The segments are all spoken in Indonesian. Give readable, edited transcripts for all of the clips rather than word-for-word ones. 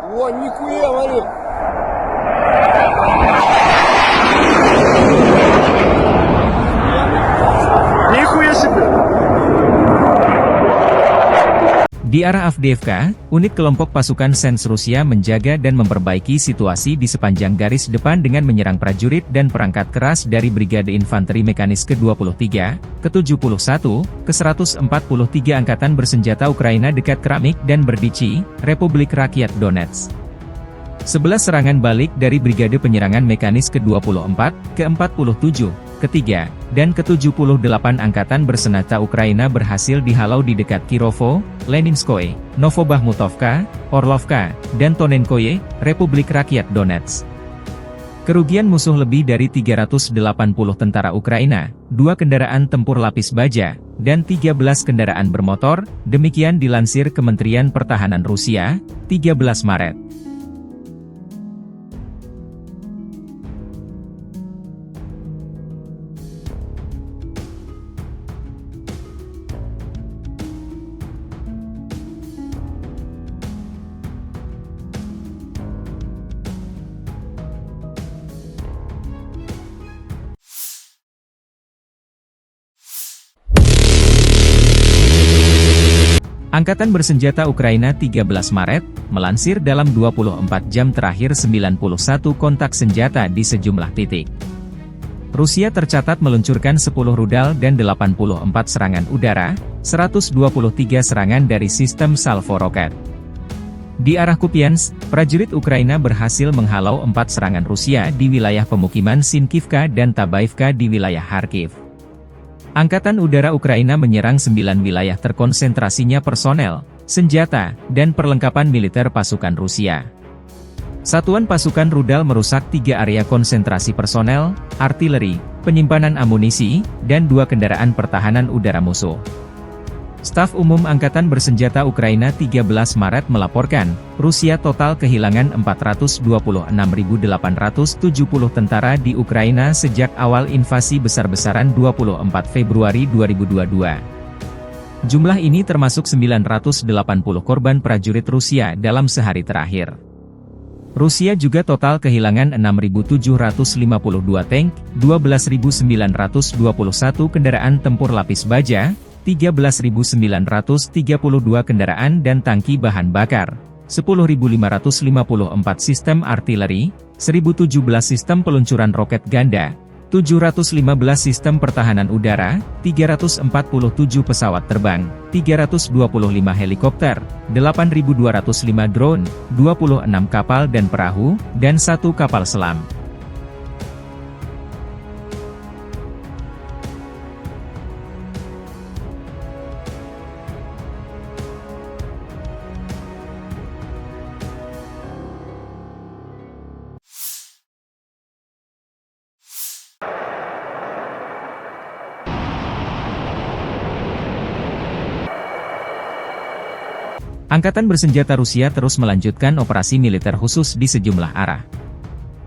О, нихуя, смотри. Нихуя себе. Di arah Avdiivka, unit kelompok pasukan Sens Rusia menjaga dan memperbaiki situasi di sepanjang garis depan dengan menyerang prajurit dan perangkat keras dari Brigade Infanteri Mekanis ke-23, ke-71, ke-143 Angkatan Bersenjata Ukraina dekat Kramik dan Berdichi, Republik Rakyat Donetsk. 11 serangan balik dari Brigade Penyerangan Mekanis ke-24, ke-47, ke-3, dan ke-78 Angkatan Bersenjata Ukraina berhasil dihalau di dekat Kirovo, Leninskoye, Novobahmutovka, Orlovka, dan Tonenkoye, Republik Rakyat Donetsk. Kerugian musuh lebih dari 380 tentara Ukraina, 2 kendaraan tempur lapis baja, dan 13 kendaraan bermotor, demikian dilansir Kementerian Pertahanan Rusia, 13 Maret. Angkatan Bersenjata Ukraina 13 Maret, melansir dalam 24 jam terakhir 91 kontak senjata di sejumlah titik. Rusia tercatat meluncurkan 10 rudal dan 84 serangan udara, 123 serangan dari sistem salvo roket. Di arah Kupiansk, prajurit Ukraina berhasil menghalau 4 serangan Rusia di wilayah pemukiman Sinkivka dan Tabaivka di wilayah Kharkiv. Angkatan Udara Ukraina menyerang 9 wilayah terkonsentrasinya personel, senjata, dan perlengkapan militer pasukan Rusia. Satuan pasukan rudal merusak 3 area konsentrasi personel, artileri, penyimpanan amunisi, dan 2 kendaraan pertahanan udara musuh. Staf Umum Angkatan Bersenjata Ukraina 13 Maret melaporkan, Rusia total kehilangan 426.870 tentara di Ukraina sejak awal invasi besar-besaran 24 Februari 2022. Jumlah ini termasuk 980 korban prajurit Rusia dalam sehari terakhir. Rusia juga total kehilangan 6.752 tank, 12.921 kendaraan tempur lapis baja, 13.932 kendaraan dan tangki bahan bakar, 10.554 sistem artileri, 1.017 sistem peluncuran roket ganda, 715 sistem pertahanan udara, 347 pesawat terbang, 325 helikopter, 8.205 drone, 26 kapal dan perahu, dan 1 kapal selam. Angkatan Bersenjata Rusia terus melanjutkan operasi militer khusus di sejumlah arah.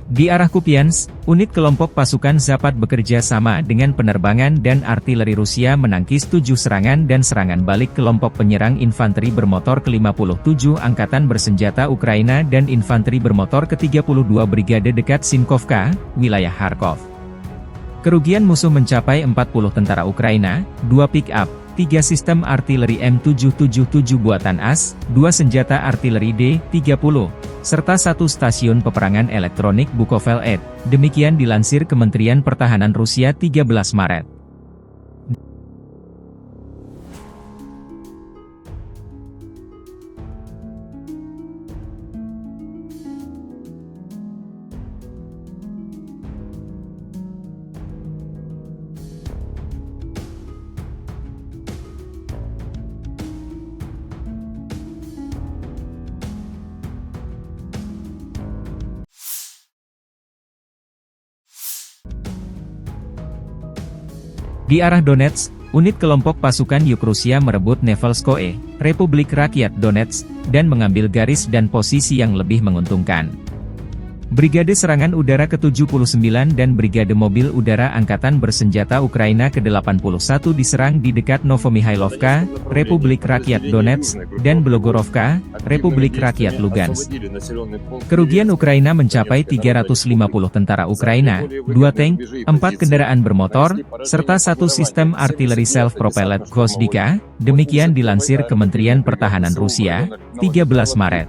Di arah Kupiansk, unit kelompok pasukan Zapad bekerja sama dengan penerbangan dan artileri Rusia menangkis 7 serangan dan serangan balik kelompok penyerang infanteri bermotor ke-57 Angkatan Bersenjata Ukraina dan infanteri bermotor ke-32 Brigade dekat Sinkovka, wilayah Kharkov. Kerugian musuh mencapai 40 tentara Ukraina, 2 pick-up, 3 sistem artileri M777 buatan AS, 2 senjata artileri D-30, serta 1 stasiun peperangan elektronik Bukovel-8, demikian dilansir Kementerian Pertahanan Rusia 13 Maret. Di arah Donetsk, unit kelompok pasukan Yuk Rusia merebut Nevelskoye, Republik Rakyat Donetsk, dan mengambil garis dan posisi yang lebih menguntungkan. Brigade Serangan Udara ke-79 dan Brigade Mobil Udara Angkatan Bersenjata Ukraina ke-81 diserang di dekat Novomihailovka, Republik Rakyat Donetsk, dan Blogorovka, Republik Rakyat Lugansk. Kerugian Ukraina mencapai 350 tentara Ukraina, 2 tank, 4 kendaraan bermotor, serta 1 sistem artileri self-propelled Gvozdika, demikian dilansir Kementerian Pertahanan Rusia, 13 Maret.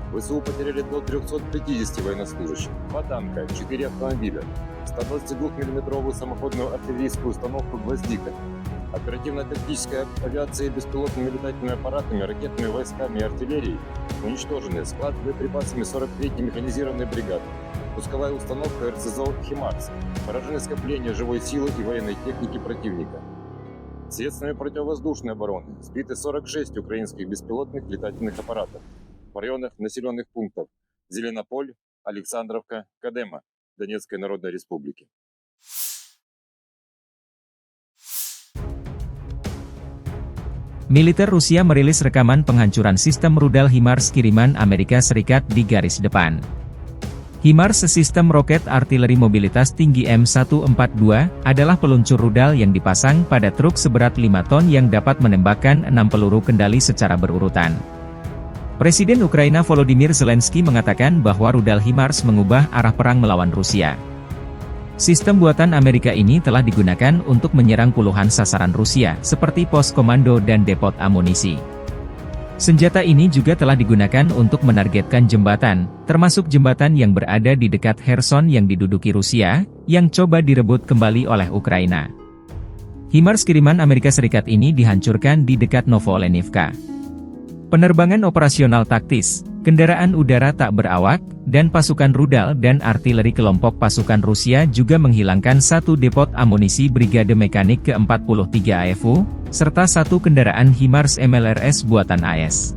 ВСУ потеряли до 350 военнослужащих, 2 танка, 4 автомобиля, 122-мм самоходную артиллерийскую установку «Гвоздика», оперативно-тактическая авиация и беспилотными летательными аппаратами, ракетными войсками и артиллерией уничтожены, склад с боеприпасами 43-й механизированной бригады, пусковая установка РСЗО «Химарс», поражены скопления живой силы и военной техники противника. Средствами противовоздушной обороны сбиты 46 украинских беспилотных летательных аппаратов в районах населенных пунктов Зеленополь, Александровка, Кадема Донецкой Народной Республики. Militer Rusia merilis rekaman penghancuran sistem rudal HIMARS kiriman Amerika Serikat di garis depan. HIMARS, sistem roket artileri mobilitas tinggi M142, adalah peluncur rudal yang dipasang pada truk seberat 5 ton yang dapat menembakkan 6 peluru kendali secara berurutan. Presiden Ukraina Volodymyr Zelensky mengatakan bahwa rudal HIMARS mengubah arah perang melawan Rusia. Sistem buatan Amerika ini telah digunakan untuk menyerang puluhan sasaran Rusia, seperti pos komando dan depot amunisi. Senjata ini juga telah digunakan untuk menargetkan jembatan, termasuk jembatan yang berada di dekat Kherson yang diduduki Rusia, yang coba direbut kembali oleh Ukraina. HIMARS kiriman Amerika Serikat ini dihancurkan di dekat Novolenivka. Penerbangan operasional taktis, kendaraan udara tak berawak, dan pasukan rudal dan artileri kelompok pasukan Rusia juga menghilangkan 1 depot amunisi Brigade Mekanik ke-43 AFU, serta 1 kendaraan HIMARS MLRS buatan AS.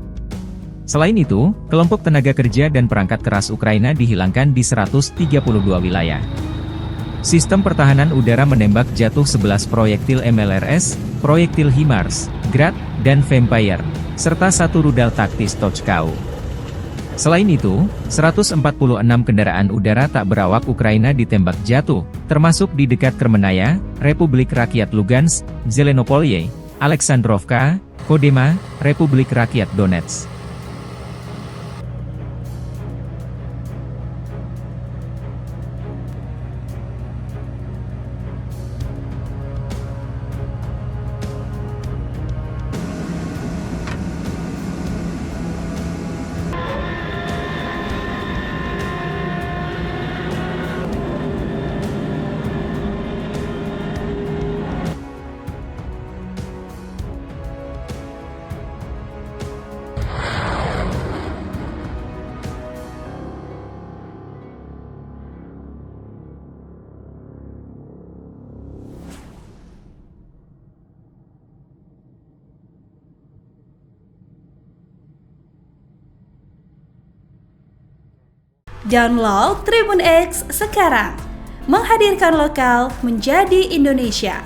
Selain itu, kelompok tenaga kerja dan perangkat keras Ukraina dihilangkan di 132 wilayah. Sistem pertahanan udara menembak jatuh 11 proyektil MLRS, proyektil HIMARS, Grad, dan Vampire, serta 1 rudal taktis Tochkau. Selain itu, 146 kendaraan udara tak berawak Ukraina ditembak jatuh, termasuk di dekat Kremenaya, Republik Rakyat Lugansk, Zelenopolye, Alexandrovka, Kodema, Republik Rakyat Donetsk. Download Tribun X sekarang, menghadirkan lokal menjadi Indonesia.